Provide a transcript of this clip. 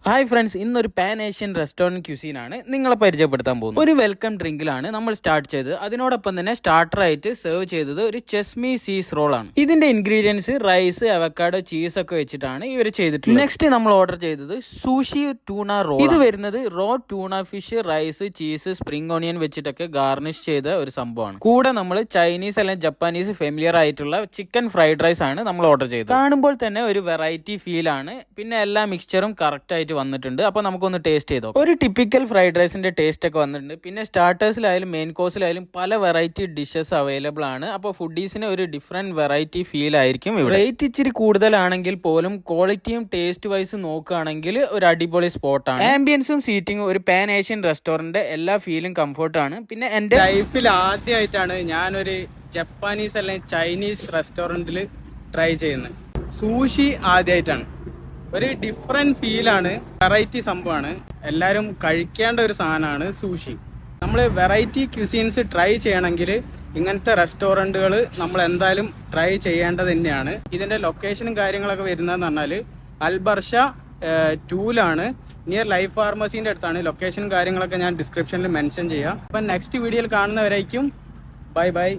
Hi friends, ഇന്നൊരു pan Asian restaurant ക്യൂസീനാണ് നിങ്ങളെ പരിചയപ്പെടുത്താൻ പോകുന്നത്. ഒരു വെൽക്കം ഡ്രിങ്കിലാണ് നമ്മൾ സ്റ്റാർട്ട് ചെയ്തത്. അതിനോടൊപ്പം തന്നെ സ്റ്റാർട്ടറായിട്ട് സെർവ് ചെയ്തത് ഒരു ചെസ്മി സീസ് റോളാണ്. ഇതിന്റെ ഇൻഗ്രീഡിയൻസ് റൈസ്, അവക്കാഡോ, ചീസ് ഒക്കെ വെച്ചിട്ടാണ് ഇവർ ചെയ്തിട്ടുള്ളത്. നെക്സ്റ്റ് നമ്മൾ ഓർഡർ ചെയ്തത് സൂഷി ടൂണ റോൾ. ഇത് വരുന്നത് raw tuna fish, rice, cheese, spring onion വെച്ചിട്ടൊക്കെ ഗാർണിഷ് ചെയ്ത ഒരു സംഭവമാണ്. കൂടെ നമ്മൾ ചൈനീസ് അല്ലെങ്കിൽ ജപ്പാനീസ് ഫെമിലിയർ ആയിട്ടുള്ള ചിക്കൻ ഫ്രൈഡ് റൈസ് ആണ് നമ്മൾ ഓർഡർ ചെയ്തത്. കാണുമ്പോൾ തന്നെ ഒരു വെറൈറ്റി ഫീൽ ആണ്. പിന്നെ എല്ലാ മിക്സ്ചറും കറക്റ്റ് ആയിട്ട് വന്നിട്ടുണ്ട്. അപ്പൊ നമുക്കൊന്ന് ടേസ്റ്റ് ചെയ്തോ. ഒരു ടിപ്പിക്കൽ ഫ്രൈഡ് റൈസിന്റെ ടേസ്റ്റ് ഒക്കെ വന്നിട്ടുണ്ട്. പിന്നെ സ്റ്റാർട്ടേഴ്സിലായാലും മെയിൻ കോഴ്സിലായാലും പല വെറൈറ്റി ഡിഷസ് അവൈലബിൾ ആണ്. അപ്പോൾ ഫുഡീസിന് ഒരു ഡിഫറെന്റ് വെറൈറ്റി ഫീൽ ആയിരിക്കും. റേറ്റ് ഇച്ചിരി കൂടുതലാണെങ്കിൽ പോലും ക്വാളിറ്റിയും ടേസ്റ്റ് വൈസ് നോക്കുകയാണെങ്കിൽ ഒരു അടിപൊളി സ്പോട്ടാണ്. ആംബിയൻസും സീറ്റിംഗും ഒരു പാൻ ഏഷ്യൻ റെസ്റ്റോറന്റ് എല്ലാ ഫീലും കംഫർട്ടാണ്. പിന്നെ എന്റെ ലൈഫിൽ ആദ്യമായിട്ടാണ് ഞാനൊരു ജപ്പാനീസ് അല്ലെങ്കിൽ ചൈനീസ് റെസ്റ്റോറൻറ്റിൽ ട്രൈ ചെയ്യുന്നത്. സൂഷി ആദ്യമായിട്ടാണ്. ഒരു ഡിഫറെൻറ്റ് ഫീലാണ്, വെറൈറ്റി സംഭവമാണ്. എല്ലാവരും കഴിക്കേണ്ട ഒരു സാധനമാണ് സൂഷി. നമ്മൾ വെറൈറ്റി ക്യൂസീൻസ് ട്രൈ ചെയ്യണമെങ്കിൽ ഇങ്ങനത്തെ റെസ്റ്റോറൻറ്റുകൾ നമ്മൾ എന്തായാലും ട്രൈ ചെയ്യേണ്ടത് തന്നെയാണ്. ഇതിൻ്റെ ലൊക്കേഷനും കാര്യങ്ങളൊക്കെ വരുന്നതെന്ന് പറഞ്ഞാൽ അൽബർഷ 2ലാണ്, നിയർ ലൈഫ് ഫാർമസീൻ്റെ അടുത്താണ്. ലൊക്കേഷനും കാര്യങ്ങളൊക്കെ ഞാൻ ഡിസ്ക്രിപ്ഷനിൽ മെൻഷൻ ചെയ്യാം. അപ്പം നെക്സ്റ്റ് വീഡിയോയിൽ കാണുന്നവരായിരിക്കും. Bye bye.